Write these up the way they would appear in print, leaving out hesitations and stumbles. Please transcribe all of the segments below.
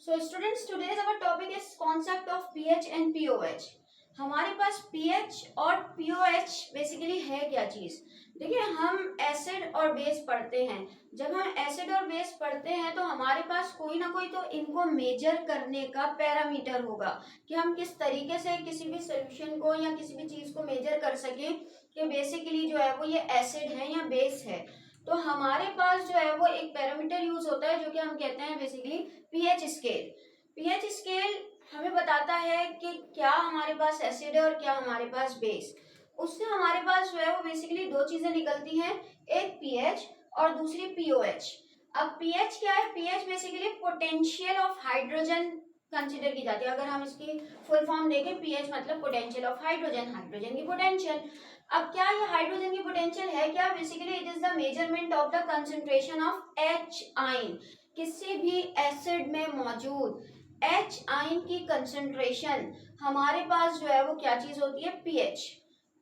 So students, today's our topic is concept of pH and POH. हमारे पास pH और POH basically है क्या चीज? देखिए, हम एसिड और बेस पढ़ते हैं. जब हम एसिड और बेस पढ़ते हैं तो हमारे पास कोई ना कोई तो इनको मेजर करने का पैरामीटर होगा कि हम किस तरीके से किसी भी सोल्यूशन को या किसी भी चीज को मेजर कर सकें कि बेसिकली जो है वो ये एसिड है या बेस है. तो हमारे पास जो है वो एक पैरामीटर यूज होता है जो कि हम कहते हैं basically pH scale. PH scale हमें बताता है कि क्या हमारे पास एसिड है और क्या हमारे पास बेस. उससे हमारे पास जो है वो बेसिकली दो चीजें निकलती हैं, एक पीएच और दूसरी पीओएच. अब पीएच क्या है? PH basically potential of hydrogen consider की जाती है. अगर हम इसकी फुल फॉर्म देखें, पीएच मतलब पोटेंशियल ऑफ हाइड्रोजन, हाइड्रोजन की पोटेंशियल. अब क्या ये हाइड्रोजन की पोटेंशियल है क्या? Basically it is the measurement of the concentration of H ion. किसी भी एसिड में मौजूद एच आयन की कंसंट्रेशन हमारे पास जो है वो क्या चीज होती है? पीएच.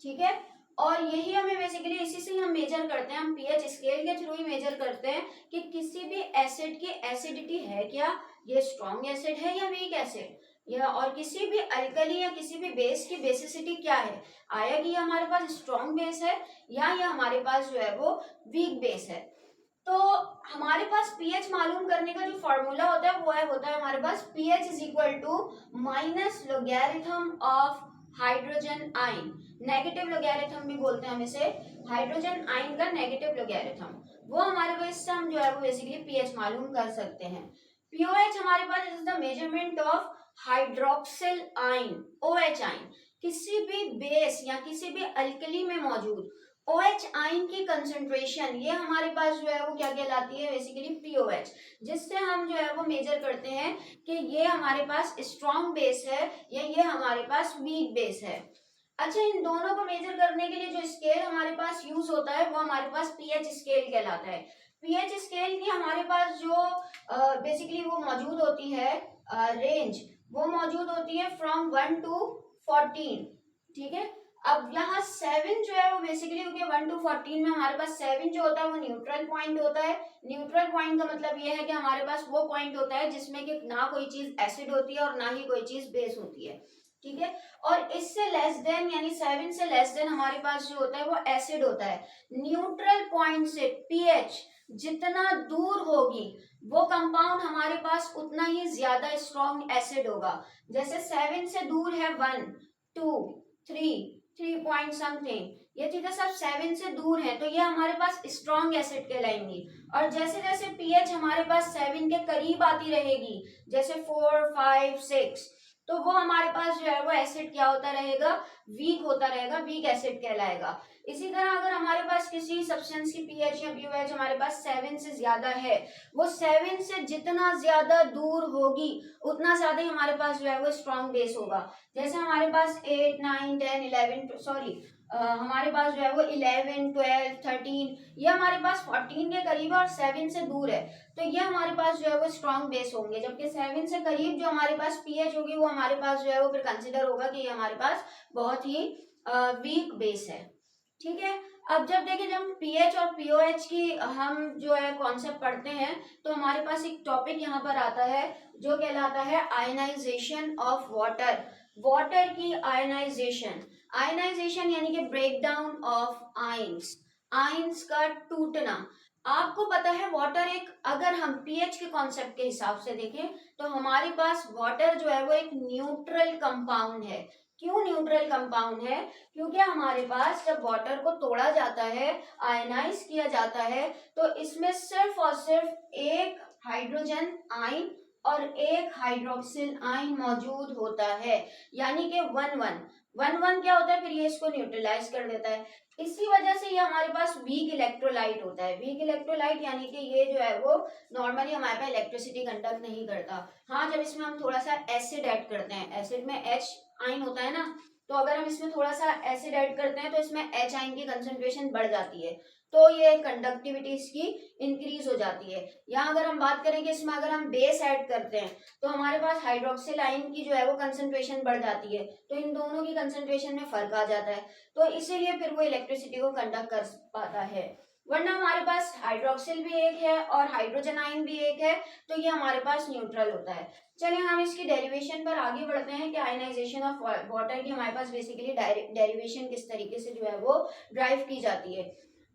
ठीक है, और यही हमें बेसिकली इसी से हम मेजर करते हैं, हम पीएच स्केल के थ्रू ही मेजर करते हैं कि किसी भी एसिड की एसिडिटी है क्या, ये स्ट्रॉन्ग एसिड है या वीक एसिड, या और किसी भी अल्कली या किसी भी बेस की बेसिसिटी क्या है, आया कि ये हमारे पास स्ट्रॉन्ग बेस है या ये हमारे पास जो है वो वीक बेस है. तो हमारे पास पीएच मालूम करने का जो फॉर्मूला होता है वो होता है हमारे पास pH is equal to minus logarithm of hydrogen ion. Negative logarithm भी बोलते हैं हम इसे, हाइड्रोजन आयन का नेगेटिव लोगैरिथम. वो हमारे पास इससे हम जो है वो बेसिकली पीएच मालूम कर सकते हैं. पीओएच हमारे पास is the measurement of hydroxyl ion, OH ion. किसी भी बेस या किसी भी अल्कली में मौजूद OH आयन की कंसंट्रेशन, ये हमारे पास जो है वो क्या कहलाती है? Basically pOH. जिससे हम जो है वो मेजर करते हैं कि ये हमारे पास स्ट्रॉन्ग बेस है या ये हमारे पास वीक बेस है. अच्छा, इन दोनों को मेजर करने के लिए जो स्केल हमारे पास यूज होता है वो हमारे पास पीएच स्केल कहलाता है. पीएच स्केल की हमारे पास जो बेसिकली वो मौजूद होती है रेंज, वो मौजूद होती है फ्रॉम 1 to 14. ठीक है, अब यहाँ 7 जो है वो बेसिकली क्योंकि 1 to 14 में हमारे पास 7 जो होता है वो न्यूट्रल पॉइंट होता है. न्यूट्रल पॉइंट का मतलब ये है कि हमारे पास वो पॉइंट होता है जिसमें कि ना कोई चीज एसिड होती है और ना ही कोई चीज बेस होती है. ठीक है, और इससे लेस देन यानी 7 से लेस देन हमारे पास जो होता है वो एसिड होता है. न्यूट्रल पॉइंट से पीएच जितना दूर होगी वो कंपाउंड हमारे पास उतना ही ज्यादा स्ट्रॉन्ग एसिड होगा. जैसे 7 से दूर है 1, 2, 3 पॉइंट समथिंग, ये चीजें सब 7 से दूर है तो ये हमारे पास स्ट्रॉन्ग एसिड कहलाएंगी. और जैसे जैसे पीएच हमारे पास 7 के करीब आती रहेगी, जैसे 4, 5, 6, तो वो हमारे पास जो है वो एसिड क्या होता रहेगा? वीक होता रहेगा, वीक एसिड कहलाएगा. इसी तरह अगर हमारे पास किसी सब्सटेंस की पीएच या पीओएच हमारे पास 7 से ज्यादा है, वो 7 से जितना ज्यादा दूर होगी उतना ज्यादा ही हमारे पास जो है वो स्ट्रॉन्ग बेस होगा. जैसे हमारे पास 8, 9, 10, 11 सॉरी हमारे पास जो है वो 11, 12, 13 ये हमारे पास 14 के करीब है और 7 से दूर है तो ये हमारे पास जो है वो स्ट्रॉन्ग बेस होंगे. जबकि 7 से करीब जो हमारे पास पीएच होगी वो हमारे पास जो है वो फिर कंसिडर होगा कि ये हमारे पास बहुत ही वीक बेस है. ठीक है, अब जब देखिए जब पीएच और पीओएच की हम जो है कॉन्सेप्ट पढ़ते हैं तो हमारे पास एक टॉपिक यहाँ पर आता है जो कहलाता है आयनाइजेशन ऑफ वाटर. वाटर की आयनाइजेशन, आयनाइजेशन यानी कि break down of ions, ions का टूटना. आपको पता है वाटर एक, अगर हम पीएच के कॉन्सेप्ट के हिसाब से देखें तो हमारे पास वाटर जो है वो एक न्यूट्रल कंपाउंड है. क्यों न्यूट्रल कंपाउंड है? क्योंकि हमारे पास जब वाटर को तोड़ा जाता है, आयनाइज किया जाता है, तो इसमें सिर्फ और सिर्फ एक हाइड्रोजन आयन और एक हाइड्रोक्सिल आयन मौजूद होता है. यानी कि 1 1 क्या होता है? फिर ये इसको न्यूट्रलाइज कर देता है. इसी वजह से ये हमारे पास वीक इलेक्ट्रोलाइट होता है. वीक इलेक्ट्रोलाइट यानी कि ये जो है वो नॉर्मली हमारे पास इलेक्ट्रिसिटी कंडक्ट नहीं करता. हाँ, जब इसमें हम थोड़ा सा एसिड ऐड करते हैं, एसिड में H आयन होता है ना, तो अगर हम इसमें थोड़ा सा एसिड ऐड करते हैं तो इसमें H आयन की कंसंट्रेशन बढ़ जाती है तो ये कंडक्टिविटी इसकी इंक्रीज हो जाती है. यहाँ अगर हम बात करें कि इसमें अगर हम बेस ऐड करते हैं तो हमारे पास हाइड्रोक्सिल आयन की जो है वो कंसंट्रेशन बढ़ जाती है तो इन दोनों की कंसंट्रेशन में फर्क आ जाता है तो इसीलिए फिर वो इलेक्ट्रिसिटी को कंडक्ट कर पाता है. वरना हमारे पास हाइड्रोक्सिल भी एक है और हाइड्रोजन आयन भी एक है, तो ये हमारे पास न्यूट्रल होता है। चलिए हम इसकी डेरिवेशन पर आगे बढ़ते हैं कि आयनाइजेशन ऑफ वाटर की हमारे पास बेसिकली डेरिवेशन किस तरीके से जो है वो ड्राइव की जाती है।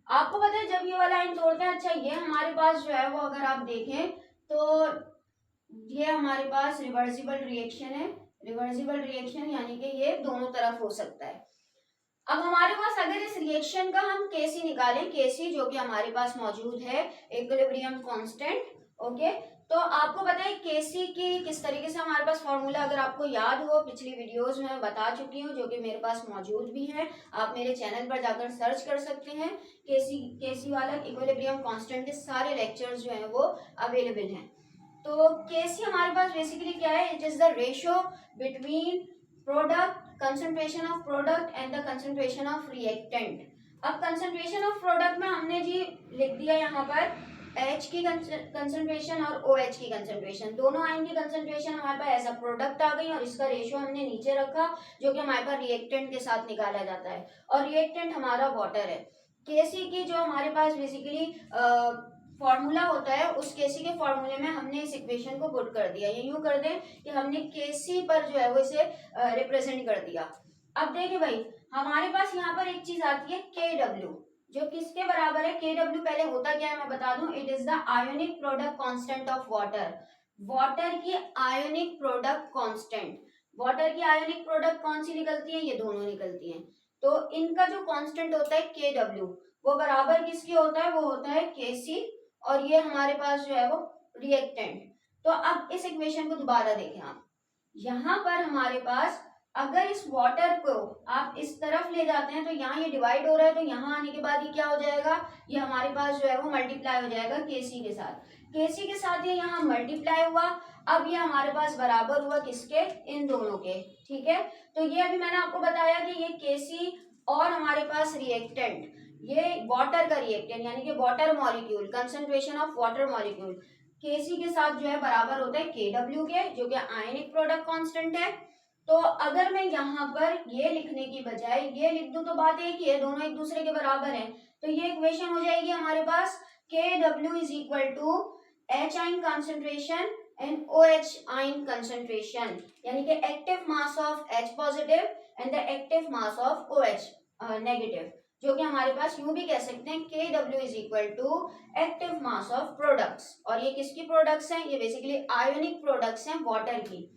आपको पता है जब ये वाला आयन तोड़ते हैं, अच्छा ये हमारे पास जो है वो अगर आप देखें तो ये हमारे पास रिवर्सिबल रिएक्शन है। रिवर्सिबल रिएक्शन यानी कि ये दोनों तरफ हो सकता है। अब हमारे पास अगर इस रिएक्शन का हम केसी निकालें, केसी जो कि हमारे पास मौजूद है इक्विलिब्रियम कांस्टेंट, ओके, तो आपको पता है केसी की किस तरीके से हमारे पास फॉर्मूला, अगर आपको याद हो पिछली वीडियोस में मैं बता चुकी हूँ, जो कि मेरे पास मौजूद भी है, आप मेरे चैनल पर जाकर सर्च कर सकते हैं। केसी वाला इक्विलिब्रियम कांस्टेंट के सारे लेक्चर्स जो है वो अवेलेबल हैं। तो केसी हमारे पास बेसिकली क्या है, it is the ratio between product concentration of product and the concentration of reactant. अब कंसंट्रेशन ऑफ प्रोडक्ट में हमने जी लिख दिया यहाँ पर H की कंसंट्रेशन और OH की कंसंट्रेशन, दोनों आयन की कंसंट्रेशन हमारे पास एज अ प्रोडक्ट आ गई और इसका रेशियो हमने नीचे रखा जो कि हमारे पास रिएक्टेंट के साथ निकाला जाता है और रिएक्टेंट हमारा वाटर है। केसी की जो हमारे पास बेसिकली फॉर्मूला होता है, उस केसी के फॉर्मूले में हमने इस इक्वेशन को पुट कर दिया, ये यूं कर दें कि हमने केसी पर जो है वो इसे रिप्रेजेंट कर दिया। अब देखिए भाई हमारे पास यहाँ पर एक चीज आती है KW, जो किसके बराबर है, KW पहले होता क्या है मैं बता दूं, it is the ionic product constant of water. Water की आयोनिक प्रोडक्ट कांस्टेंट, वाटर की आयोनिक प्रोडक्ट कौन सी निकलती है, ये दोनों निकलती हैं, तो इनका जो कांस्टेंट होता है KW वो बराबर किसकी होता है, वो होता है KC, और ये हमारे पास जो है वो रिएक्टेंट। तो अब इस इक्वेशन को दोबारा देखें आप, यहाँ पर हमारे पास अगर इस वाटर को आप इस तरफ ले जाते हैं तो यहाँ ये डिवाइड हो रहा है, तो यहाँ आने के बाद ये क्या हो जाएगा, ये हमारे पास जो है वो मल्टीप्लाई हो जाएगा केसी के साथ, केसी के साथ ये यहाँ मल्टीप्लाई हुआ। अब ये हमारे पास बराबर हुआ किसके, इन दोनों के, ठीक है। तो ये अभी मैंने आपको बताया कि ये केसी और हमारे पास रिएक्टेंट, ये वाटर का रिएक्टेंट यानी कि water molecule, concentration of water molecule KC के साथ जो है बराबर होता है KW के, जो कि आयनिक प्रोडक्ट कांस्टेंट है। तो अगर मैं यहाँ पर ये लिखने की बजाय ये लिख दूं तो बात एक ही है, दोनों एक दूसरे के बराबर हैं, तो ये इक्वेशन हो जाएगी हमारे पास KW is equal to H ion concentration and OH ion concentration, यानी कि active mass of H positive and the active mass of OH negative, जो कि हमारे पास यूं भी कह सकते हैं KW is equal to active mass of products. और ये किसकी प्रोडक्ट्स हैं, ये बेसिकली आयोनिक प्रोडक्ट्स हैं वाटर की।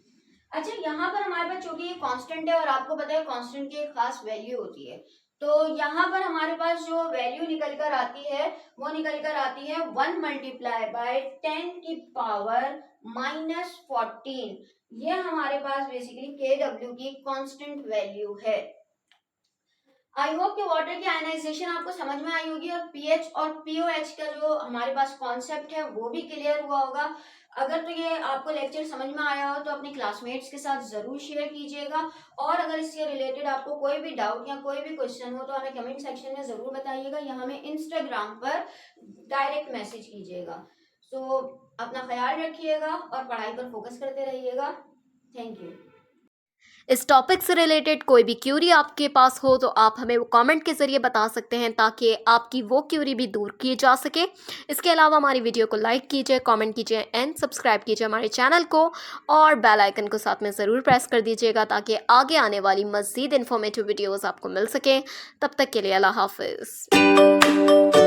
अच्छा यहाँ पर हमारे पास चूंकि ये कांस्टेंट है और आपको पता है कांस्टेंट की एक खास वैल्यू होती है, तो यहाँ पर हमारे पास जो वैल्यू निकल कर आती है वो निकल कर आती है 1 मल्टीप्लाई बाय 10 की पावर -14, ये हमारे पास बेसिकली KW की कांस्टेंट वैल्यू है। आई होप कि वाटर की आयनाइजेशन आपको समझ में आई होगी और पीएच और पीओएच का जो हमारे पास कॉन्सेप्ट है वो भी क्लियर हुआ होगा। अगर तो ये आपको लेक्चर समझ में आया हो तो अपने क्लासमेट्स के साथ जरूर शेयर कीजिएगा, और अगर इससे रिलेटेड आपको कोई भी डाउट या कोई भी क्वेश्चन हो तो हमें कमेंट सेक्शन में जरूर बताइएगा या हमें इंस्टाग्राम पर डायरेक्ट मैसेज कीजिएगा। सो अपना ख्याल रखिएगा और पढ़ाई पर फोकस करते रहिएगा। Thank you. इस टॉपिक से रिलेटेड कोई भी क्यूरी आपके पास हो तो आप हमें वो कमेंट के ज़रिए बता सकते हैं ताकि आपकी वो क्यूरी भी दूर की जा सके। इसके अलावा हमारी वीडियो को लाइक कीजिए, कमेंट कीजिए एंड सब्सक्राइब कीजिए हमारे चैनल को, और बेल आइकन को साथ में ज़रूर प्रेस कर दीजिएगा ताकि आगे आने वाली मज़ीद इन्फॉर्मेटिव वीडियोज़ आपको मिल सकें। तब तक के लिए अल्लाह हाफिज़।